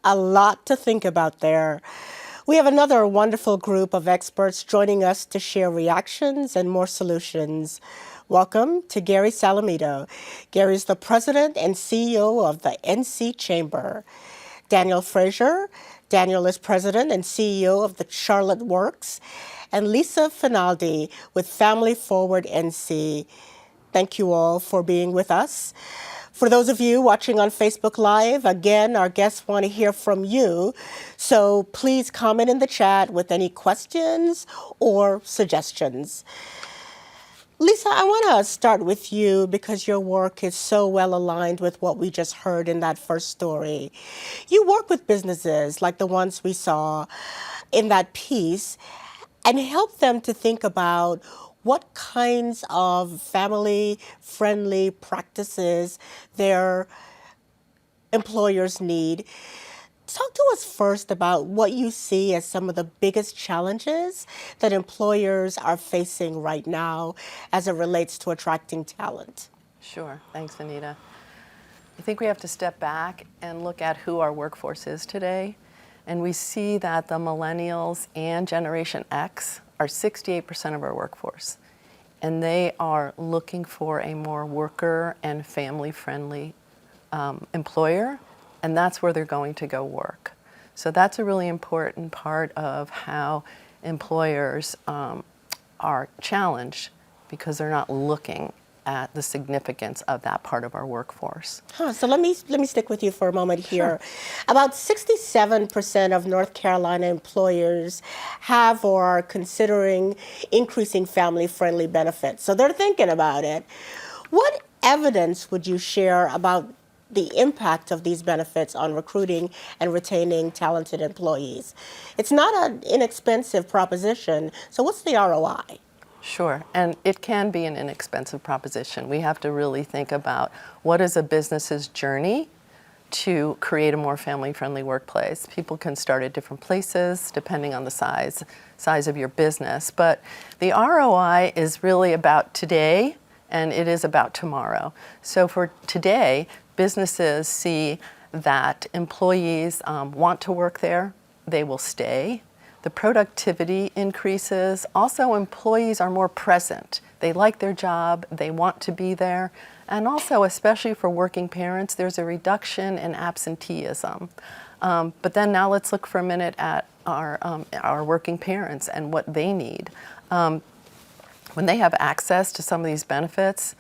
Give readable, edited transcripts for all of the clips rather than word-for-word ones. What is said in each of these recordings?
A lot to think about there. We have another wonderful group of experts joining us to share reactions and more solutions. Welcome to Gary Salamido. Gary's the president and CEO of the NC Chamber. Danielle Frazier. Danielle is president and CEO of the Charlotte Works. And Lisa Finaldi with Family Forward NC. Thank you all for being with us. For those of you watching on Facebook Live, again, our guests want to hear from you. So please comment in the chat with any questions or suggestions. Lisa, I want to start with you because your work is so well aligned with what we just heard in that first story. You work with businesses like the ones we saw in that piece and help them to think about what kinds of family-friendly practices their employers need. Talk to us first about what you see as some of the biggest challenges that employers are facing right now as it relates to attracting talent. Sure. Thanks, Anita. I think we have to step back and look at who our workforce is today. And we see that the millennials and Generation X are 68% of our workforce. And they are looking for a more worker and family-friendly employer, and that's where they're going to go work. So that's a really important part of how employers are challenged because they're not looking at the significance of that part of our workforce. So let me stick with you for a moment here. Sure. About 67% of North Carolina employers have or are considering increasing family-friendly benefits. So they're thinking about it. What evidence would you share about the impact of these benefits on recruiting and retaining talented employees? It's not an inexpensive proposition. So what's the ROI? Sure, and it can be an inexpensive proposition. We have to really think about what is a business's journey to create a more family-friendly workplace. People can start at different places depending on the size of your business, but the ROI is really about today and it is about tomorrow. So for today, businesses see that employees want to work there, they will stay. The productivity increases. Also, employees are more present. They like their job, they want to be there. And also, especially for working parents, there's a reduction in absenteeism. But then now let's look for a minute at our working parents and what they need. When they have access to some of these benefits,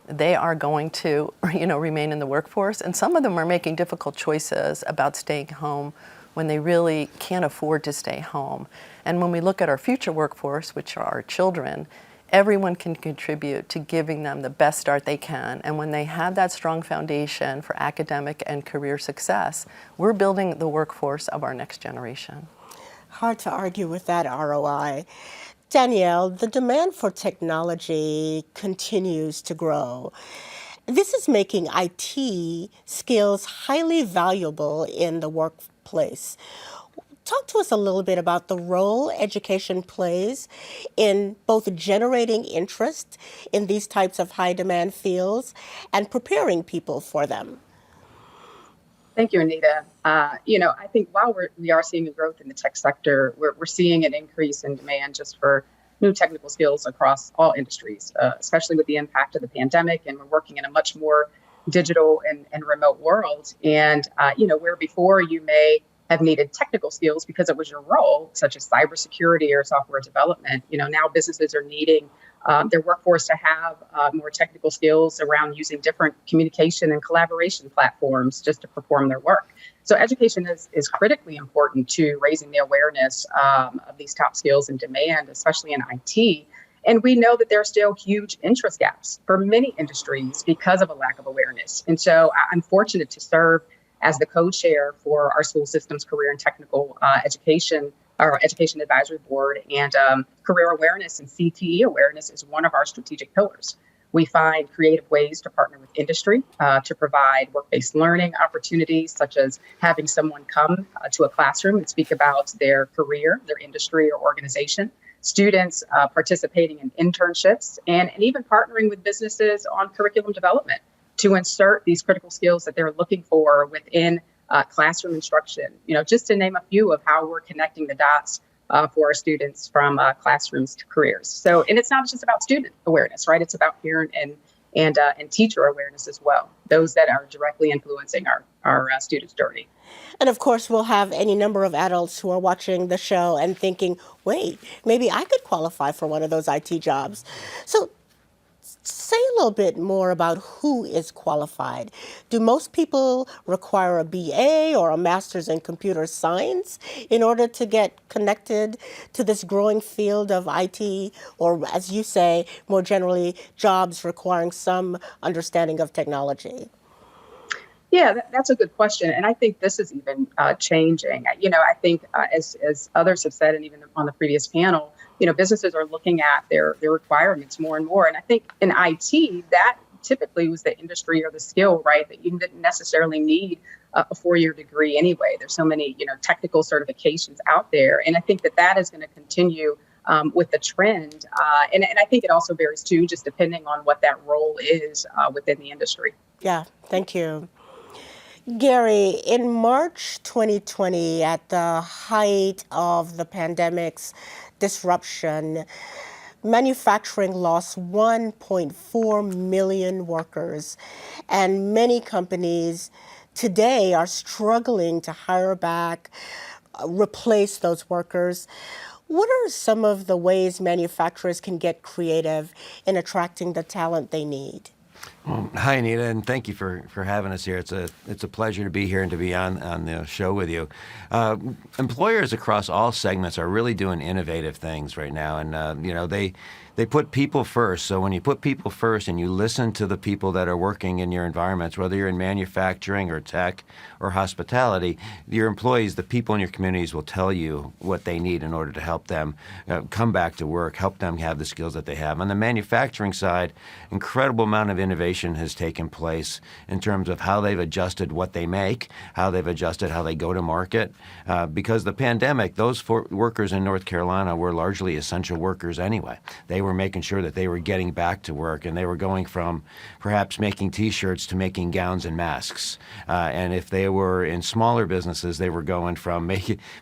they are going to remain in the workforce. And some of them are making difficult choices about staying home when they really can't afford to stay home. And when we look at our future workforce, which are our children, everyone can contribute to giving them the best start they can. And when they have that strong foundation for academic and career success, we're building the workforce of our next generation. Hard to argue with that ROI. Danielle, the demand for technology continues to grow. This is making IT skills highly valuable in the workplace. Talk to us a little bit about the role education plays in both generating interest in these types of high demand fields and preparing people for them. Thank you, Anita. I think while we are seeing a growth in the tech sector, we're seeing an increase in demand just for new technical skills across all industries, especially with the impact of the pandemic. And we're working in a much more digital and remote world. And, where before you may have needed technical skills because it was your role, such as cybersecurity or software development, now businesses are needing their workforce to have more technical skills around using different communication and collaboration platforms just to perform their work. So education is critically important to raising the awareness of these top skills in demand, especially in IT. And we know that there are still huge interest gaps for many industries because of a lack of awareness. And so I'm fortunate to serve as the co-chair for our school systems career and technical education, our education advisory board, and career awareness and CTE awareness is one of our strategic pillars. We find creative ways to partner with industry to provide work-based learning opportunities, such as having someone come to a classroom and speak about their career, their industry, or organization. Students participating in internships, and even partnering with businesses on curriculum development to insert these critical skills that they're looking for within classroom instruction, just to name a few of how we're connecting the dots for our students from classrooms to careers. So, and it's not just about student awareness, right? It's about parent and teacher awareness as well, those that are directly influencing our students' journey. And of course, we'll have any number of adults who are watching the show and thinking, wait, maybe I could qualify for one of those IT jobs. So say a little bit more about who is qualified. Do most people require a BA or a master's in computer science in order to get connected to this growing field of IT, or as you say, more generally, jobs requiring some understanding of technology? Yeah, that's a good question. And I think this is even changing. I think as others have said, and even on the previous panel, businesses are looking at their requirements more and more. And I think in IT, that typically was the industry or the skill, right, that you didn't necessarily need a 4-year degree anyway. There's so many, technical certifications out there. And I think that is going to continue with the trend. And I think it also varies too, just depending on what that role is within the industry. Yeah, thank you. Gary, in March 2020, at the height of the pandemic's disruption, manufacturing lost 1.4 million workers, and many companies today are struggling to hire back, replace those workers. What are some of the ways manufacturers can get creative in attracting the talent they need? Hi, Anita, and thank you for having us here. It's a pleasure to be here and to be on the show with you. Employers across all segments are really doing innovative things right now, and they put people first. So when you put people first and you listen to the people that are working in your environments, whether you're in manufacturing or tech or hospitality, your employees, the people in your communities will tell you what they need in order to help them come back to work, help them have the skills that they have. On the manufacturing side, incredible amount of innovation has taken place in terms of how they've adjusted what they make, how they've adjusted how they go to market. Because the pandemic, those workers in North Carolina were largely essential workers anyway. They were making sure that they were getting back to work, and they were going from perhaps making T-shirts to making gowns and masks. And if they were in smaller businesses, they were going from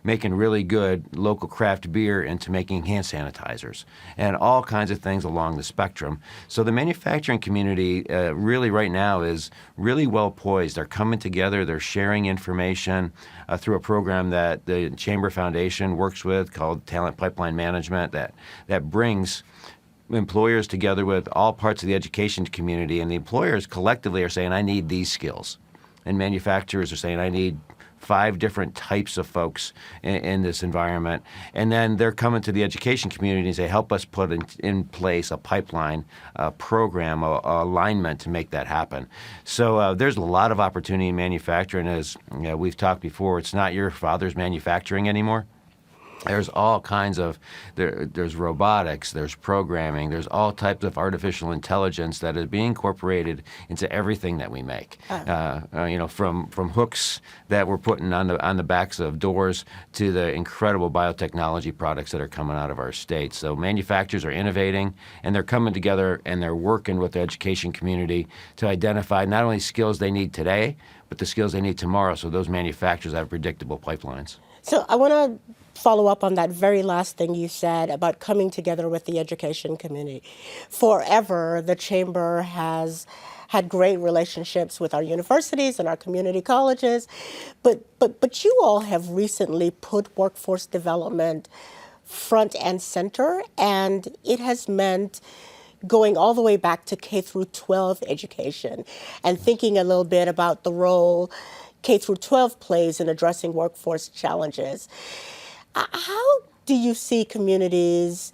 making really good local craft beer into making hand sanitizers and all kinds of things along the spectrum. So the manufacturing community really right now is really well poised. They're coming together. They're sharing information through a program that the Chamber Foundation works with called Talent Pipeline Management that brings employers together with all parts of the education community, and the employers collectively are saying, I need these skills. And manufacturers are saying, I need 5 different types of folks in this environment. And then they're coming to the education community and say, help us put in place a pipeline, a program, a alignment to make that happen. So there's a lot of opportunity in manufacturing. As we've talked before, it's not your father's manufacturing anymore. There's all kinds of, there's robotics, there's programming, there's all types of artificial intelligence that is being incorporated into everything that we make. From hooks that we're putting on the backs of doors to the incredible biotechnology products that are coming out of our state. So manufacturers are innovating, and they're coming together and they're working with the education community to identify not only skills they need today, but the skills they need tomorrow, so those manufacturers have predictable pipelines. So I want to follow up on that very last thing you said about coming together with the education community. Forever, the Chamber has had great relationships with our universities and our community colleges, but you all have recently put workforce development front and center, and it has meant going all the way back to K through 12 education and thinking a little bit about the role K through 12 plays in addressing workforce challenges. How do you see communities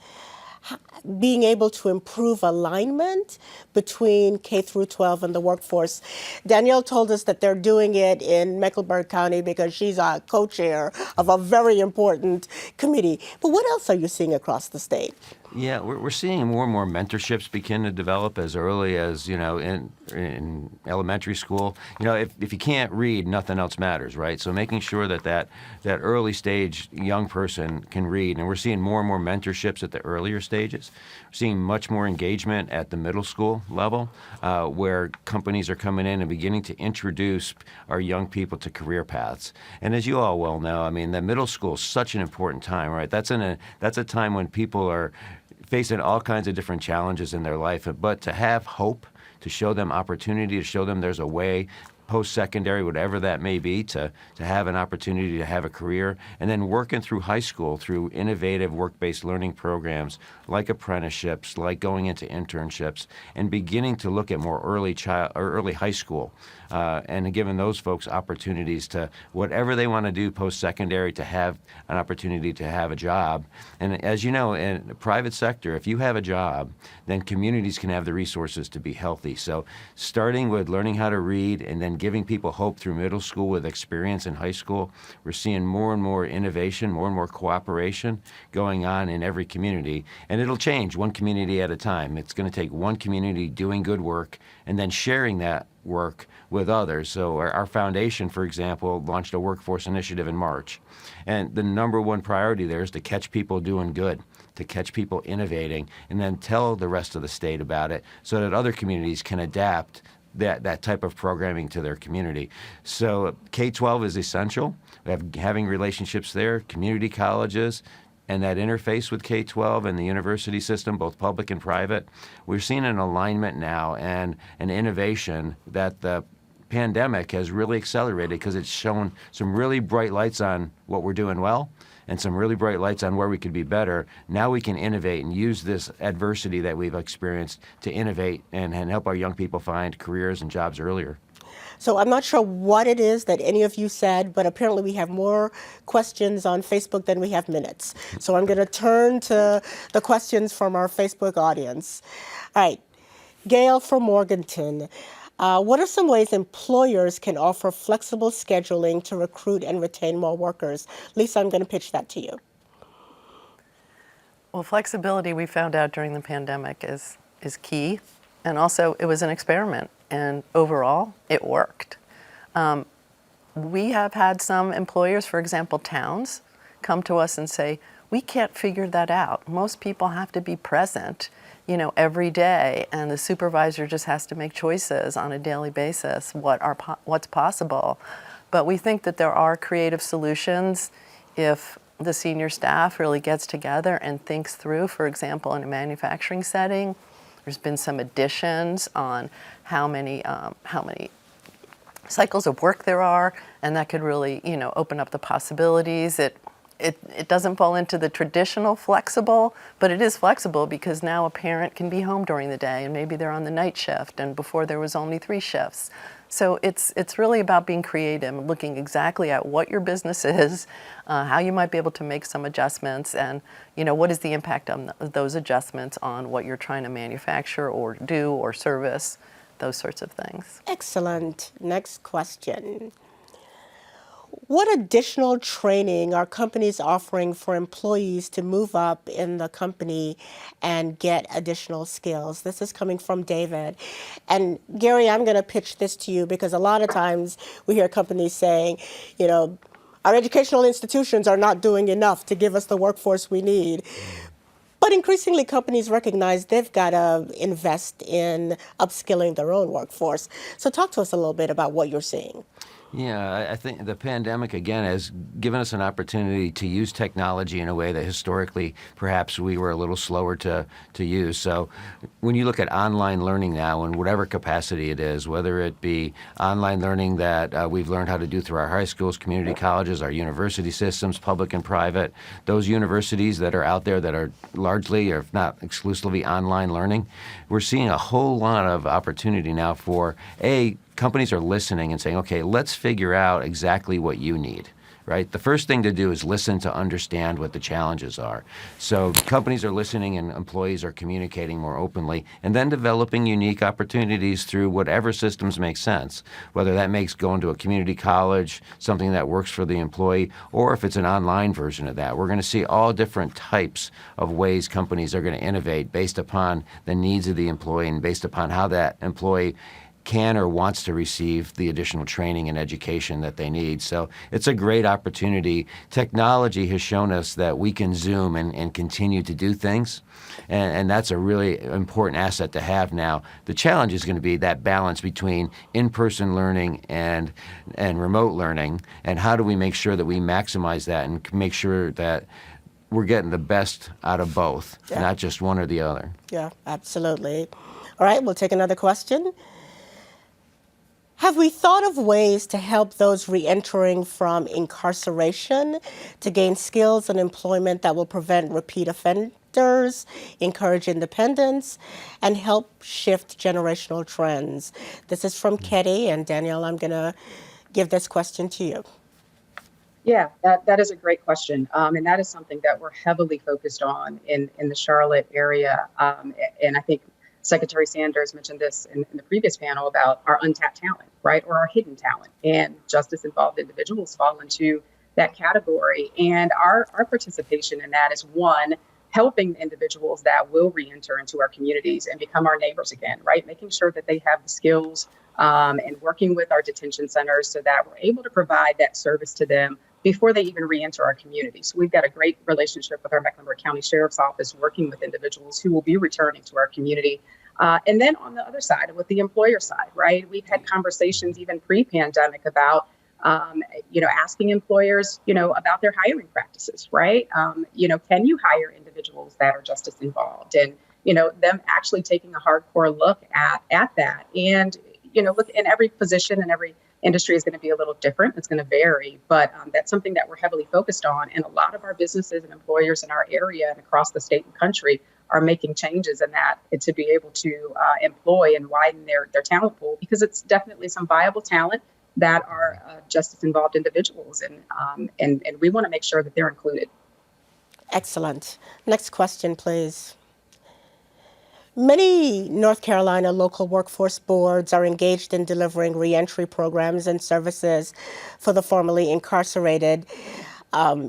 being able to improve alignment between K through 12 and the workforce? Danielle told us that they're doing it in Mecklenburg County because she's a co-chair of a very important committee. But what else are you seeing across the state? Yeah, we're seeing more and more mentorships begin to develop as early as, in elementary school. If you can't read, nothing else matters, right? So making sure that early stage young person can read, and we're seeing more and more mentorships at the earlier stages. We're seeing much more engagement at the middle school level, where companies are coming in and beginning to introduce our young people to career paths. And as you all well know, I mean, the middle school is such an important time, right? That's a time when people are facing all kinds of different challenges in their life, but to have hope, to show them opportunity, to show them there's a way, post-secondary, whatever that may be, to have an opportunity to have a career, and then working through high school through innovative work-based learning programs like apprenticeships, like going into internships, and beginning to look at more early high school, and giving those folks opportunities to whatever they want to do post-secondary, to have an opportunity to have a job. And as you know, in the private sector, if you have a job, then communities can have the resources to be healthy. So starting with learning how to read and then giving people hope through middle school with experience in high school, we're seeing more and more innovation, more and more cooperation going on in every community. And it'll change one community at a time. It's going to take one community doing good work and then sharing that work with others. So our foundation, for example, launched a workforce initiative in March. And the number one priority there is to catch people doing good, to catch people innovating, and then tell the rest of the state about it so that other communities can adapt that type of programming to their community. So K-12 is essential. We have having relationships there, community colleges, and that interface with K-12 and the university system, both public and private. We're seeing an alignment now and an innovation that the pandemic has really accelerated because it's shown some really bright lights on what we're doing well and some really bright lights on where we could be better. Now we can innovate and use this adversity that we've experienced to innovate and help our young people find careers and jobs earlier. So I'm not sure what it is that any of you said, but apparently we have more questions on Facebook than we have minutes. So I'm going to turn to the questions from our Facebook audience. All right, Gail from Morganton. What are some ways employers can offer flexible scheduling to recruit and retain more workers? Lisa, I'm going to pitch that to you. Well, flexibility, we found out during the pandemic, is key. And also, it was an experiment. And overall, it worked. We have had some employers, for example, towns, come to us and say, we can't figure that out. Most people have to be present, every day, and the supervisor just has to make choices on a daily basis, what's possible. But we think that there are creative solutions if the senior staff really gets together and thinks through, for example, in a manufacturing setting, there's been some additions on how many cycles of work there are, and that could really, open up the possibilities. It doesn't fall into the traditional flexible, but it is flexible because now a parent can be home during the day and maybe they're on the night shift, and before there was only 3 shifts. So it's really about being creative and looking exactly at what your business is, how you might be able to make some adjustments, and what is the impact of those adjustments on what you're trying to manufacture or do or service, those sorts of things. Excellent. Next question. What additional training are companies offering for employees to move up in the company and get additional skills? This is coming from David. And Gary, I'm going to pitch this to you because a lot of times we hear companies saying, our educational institutions are not doing enough to give us the workforce we need. But increasingly, companies recognize they've got to invest in upskilling their own workforce. So talk to us a little bit about what you're seeing. Yeah, I think the pandemic, again, has given us an opportunity to use technology in a way that historically perhaps we were a little slower to use. So when you look at online learning now in whatever capacity it is, whether it be online learning that we've learned how to do through our high schools, community colleges, our university systems, public and private, those universities that are out there that are largely, or if not exclusively, online learning, we're seeing a whole lot of opportunity now for companies are listening and saying, okay, let's figure out exactly what you need, right? The first thing to do is listen to understand what the challenges are. So companies are listening and employees are communicating more openly, and then developing unique opportunities through whatever systems make sense, whether that makes going to a community college, something that works for the employee, or if it's an online version of that. We're going to see all different types of ways companies are going to innovate based upon the needs of the employee and based upon how that employee can or wants to receive the additional training and education that they need. So it's a great opportunity. Technology has shown us that we can Zoom and continue to do things, and that's a really important asset to have now. The challenge is going to be that balance between in-person learning and remote learning, and how do we make sure that we maximize that and make sure that we're getting the best out of both, not just one or the other. Yeah, absolutely. All right, we'll take another question. Have we thought of ways to help those reentering from incarceration to gain skills and employment that will prevent repeat offenders, encourage independence, and help shift generational trends? This is from Ketty, and Danielle, I'm going to give this question to you. Yeah, that is a great question. And that is something that we're heavily focused on in the Charlotte area. And I think Secretary Sanders mentioned this in the previous panel about our untapped talent, right, or our hidden talent. And justice-involved individuals fall into that category. And our participation in that is, one, helping individuals that will reenter into our communities and become our neighbors again, right, making sure that they have the skills and working with our detention centers so that we're able to provide that service to them before they even reenter our community. So we've got a great relationship with our Mecklenburg County Sheriff's Office, working with individuals who will be returning to our community. And then on the other side, with the employer side, right, we've had conversations even pre-pandemic about, asking employers, about their hiring practices, right? Can you hire individuals that are justice involved? And, them actually taking a hardcore look at that. And, look, in every position and every industry is going to be a little different. It's going to vary, but that's something that we're heavily focused on. And a lot of our businesses and employers in our area and across the state and country are making changes in that to be able to employ and widen their talent pool, because it's definitely some viable talent that are justice-involved individuals, and we want to make sure that they're included. Excellent. Next question, please. Many North Carolina local workforce boards are engaged in delivering reentry programs and services for the formerly incarcerated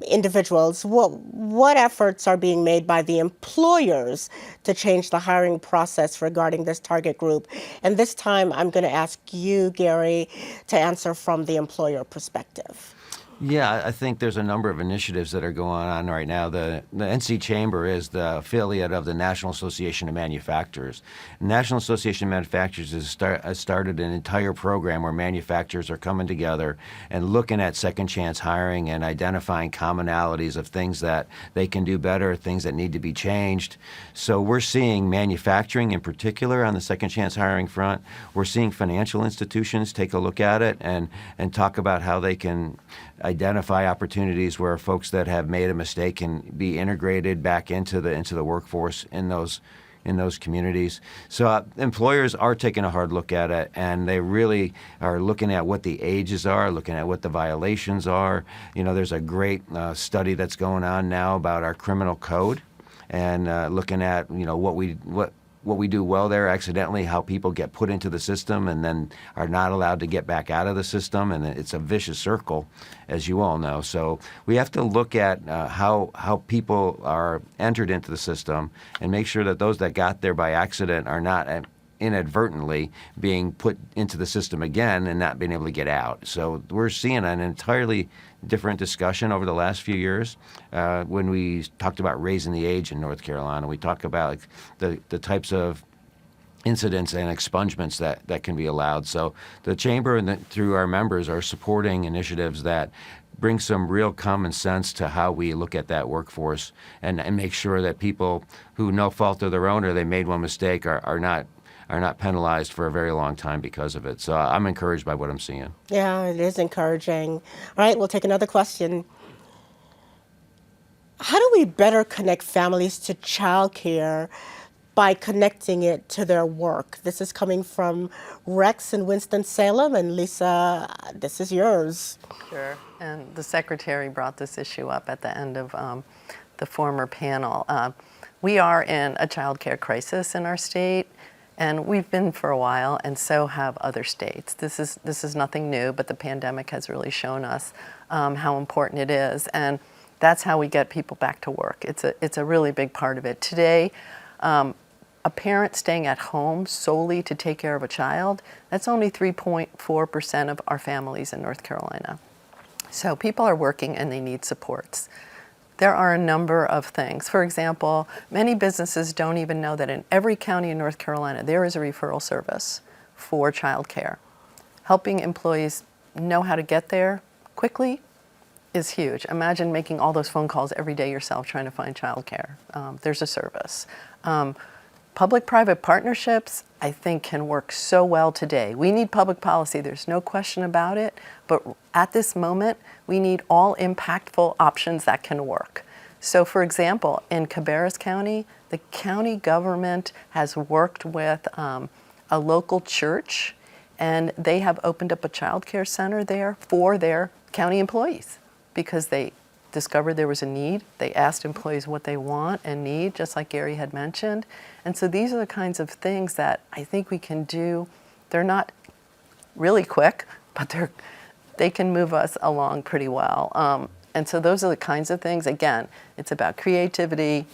individuals. What efforts are being made by the employers to change the hiring process regarding this target group? And this time I'm going to ask you, Gary, to answer from the employer perspective. Yeah, I think there's a number of initiatives that are going on right now. The NC Chamber is the affiliate of the National Association of Manufacturers. The National Association of Manufacturers has started an entire program where manufacturers are coming together and looking at second chance hiring and identifying commonalities of things that they can do better, things that need to be changed. So we're seeing manufacturing in particular on the second chance hiring front. We're seeing financial institutions take a look at it and talk about how they can identify opportunities where folks that have made a mistake can be integrated back into the workforce in those communities. So employers are taking a hard look at it, and they really are looking at what the ages are, looking at what the violations are. There's a great study that's going on now about our criminal code, and looking at what we do well there accidentally, how people get put into the system and then are not allowed to get back out of the system, and it's a vicious circle, as you all know. So we have to look at how people are entered into the system and make sure that those that got there by accident are not inadvertently being put into the system again and not being able to get out. So we're seeing an entirely different discussion over the last few years. When we talked about raising the age in North Carolina, we talk about the types of incidents and expungements that can be allowed. So the Chamber and through our members are supporting initiatives that bring some real common sense to how we look at that workforce and make sure that people who, no fault of their own, or they made one mistake, are not penalized for a very long time because of it. So I'm encouraged by what I'm seeing. Yeah, it is encouraging. All right, we'll take another question. How do we better connect families to childcare by connecting it to their work. This is coming from Rex in Winston-Salem, and Lisa, this is yours. Sure. And the secretary brought this issue up at the end of the former panel. We are in a child care crisis in our state, and we've been for a while, and so have other states. This is nothing new, but the pandemic has really shown us how important it is, and that's how we get people back to work. It's a really big part of it. Today, a parent staying at home solely to take care of a child, that's only 3.4% of our families in North Carolina. So people are working and they need supports. There are a number of things. For example, many businesses don't even know that in every county in North Carolina, there is a referral service for childcare. Helping employees know how to get there quickly is huge. Imagine making all those phone calls every day yourself trying to find childcare. There's a service. Public-private partnerships, I think, can work so well today. We need public policy, there's no question about it, but at this moment, we need all impactful options that can work. So for example, in Cabarrus County, the county government has worked with a local church, and they have opened up a child care center there for their county employees because they discovered there was a need. They asked employees what they want and need, just like Gary had mentioned. And so these are the kinds of things that I think we can do. They're not really quick, but they can move us along pretty well. And so those are the kinds of things. Again, it's about creativity.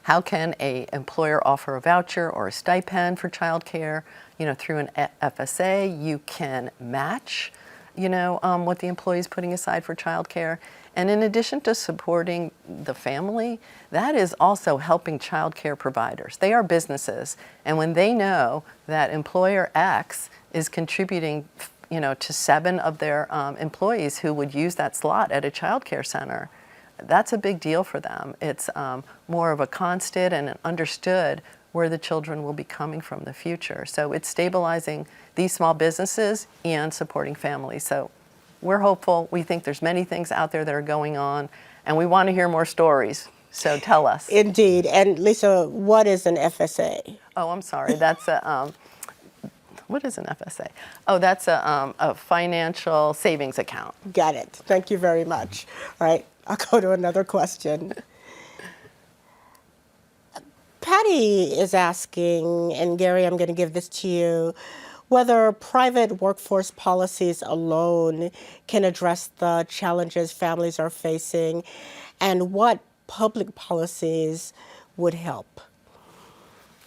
How can an employer offer a voucher or a stipend for childcare? Through an FSA, you can match, what the employee is putting aside for childcare. And in addition to supporting the family, that is also helping child care providers. They are businesses, and when they know that employer X is contributing, to 7 of their employees who would use that slot at a child care center, that's a big deal for them. It's more of a constant and an understood where the children will be coming from in the future. So it's stabilizing these small businesses and supporting families. So we're hopeful. We think there's many things out there that are going on, and we want to hear more stories. So tell us. Indeed. And Lisa, what is an FSA? Oh, I'm sorry. That's a what is an FSA? Oh, that's a financial savings account. Got it. Thank you very much. All right, I'll go to another question. Patty is asking, and Gary, I'm going to give this to you, whether private workforce policies alone can address the challenges families are facing, and what public policies would help.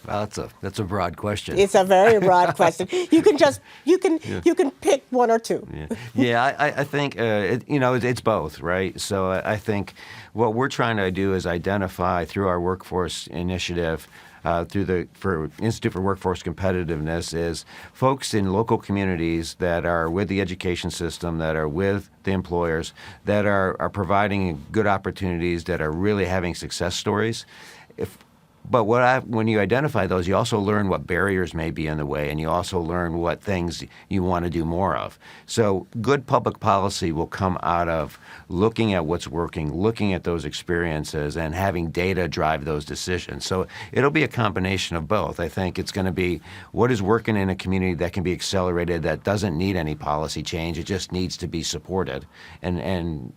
Well, that's a broad question. It's a very broad question. You can pick one or two. Yeah, I think it's both, right? So I think what we're trying to do is identify through our workforce initiative, for Institute for Workforce Competitiveness, is folks in local communities that are with the education system, that are with the employers, that are providing good opportunities, that are really having success stories. But when you identify those, you also learn what barriers may be in the way, and you also learn what things you want to do more of. So good public policy will come out of looking at what's working, looking at those experiences, and having data drive those decisions. So it'll be a combination of both. I think it's going to be what is working in a community that can be accelerated, that doesn't need any policy change. It just needs to be supported and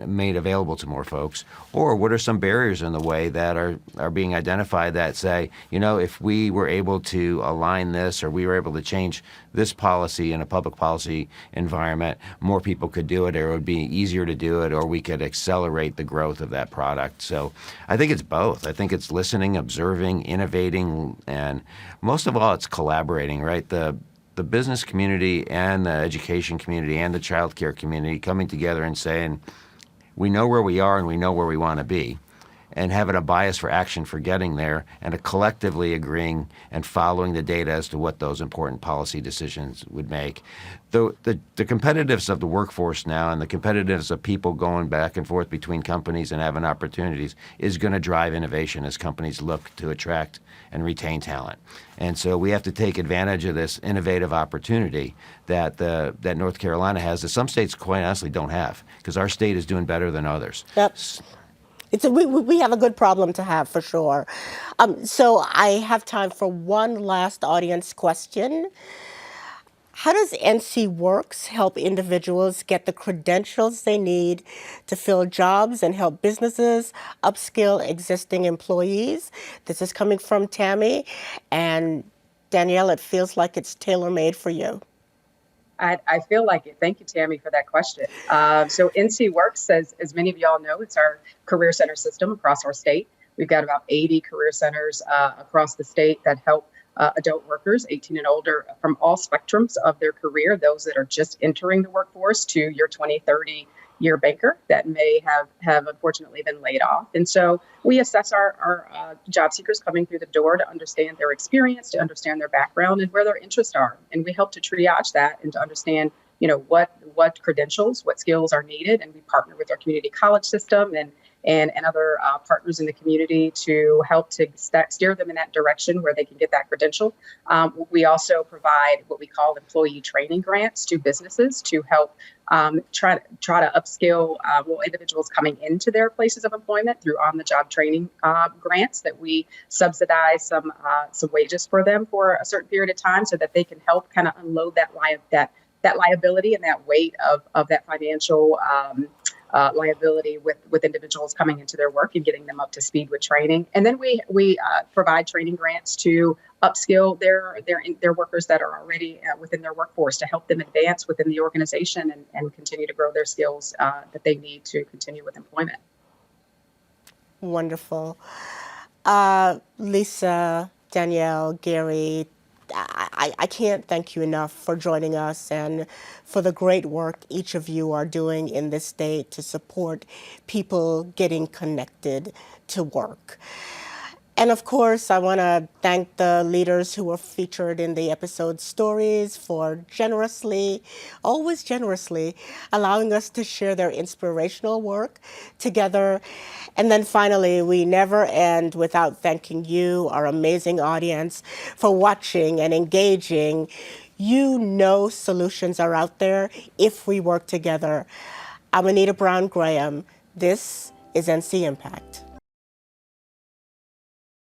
made available to more folks. Or what are some barriers in the way that are being identified that say, if we were able to align this, or we were able to change this policy in a public policy environment, more people could do it, or it would be easier to do it, or we could accelerate the growth of that product. So I think it's both. I think it's listening, observing, innovating, and most of all, it's collaborating, right? The business community and the education community and the child care community coming together and saying, we know where we are and we know where we want to be, and having a bias for action for getting there, and a collectively agreeing and following the data as to what those important policy decisions would make. The competitiveness of the workforce now, and the competitiveness of people going back and forth between companies and having opportunities, is going to drive innovation as companies look to attract and retain talent. And so we have to take advantage of this innovative opportunity that North Carolina has, that some states quite honestly don't have, because our state is doing better than others. Yep. We have a good problem to have for sure. So I have time for one last audience question. How does NC Works help individuals get the credentials they need to fill jobs and help businesses upskill existing employees? This is coming from Tammy, and Danielle, it feels like it's tailor-made for you. I feel like it. Thank you, Tammy, for that question. So NC Works, as many of y'all know, it's our career center system across our state. We've got about 80 career centers across the state that help adult workers 18 and older from all spectrums of their career, those that are just entering the workforce to your 20, 30-year banker that may have unfortunately been laid off. And so we assess our job seekers coming through the door to understand their experience, to understand their background and where their interests are. And we help to triage that and to understand, what credentials, what skills are needed. And we partner with our community college system and other partners in the community to help to steer them in that direction where they can get that credential. We also provide what we call employee training grants to businesses to help try to upskill individuals coming into their places of employment through on-the-job training grants that we subsidize some wages for them for a certain period of time so that they can help kind of unload that liability and that weight of that financial liability with individuals coming into their work and getting them up to speed with training. And then we provide training grants to upskill their workers that are already within their workforce to help them advance within the organization and continue to grow their skills that they need to continue with employment. Wonderful. Lisa, Danielle, Gary, I can't thank you enough for joining us and for the great work each of you are doing in this state to support people getting connected to work. And of course, I want to thank the leaders who were featured in the episode stories for always generously, allowing us to share their inspirational work together. And then finally, we never end without thanking you, our amazing audience, for watching and engaging. You know solutions are out there if we work together. I'm Anita Brown-Graham. This is NC Impact.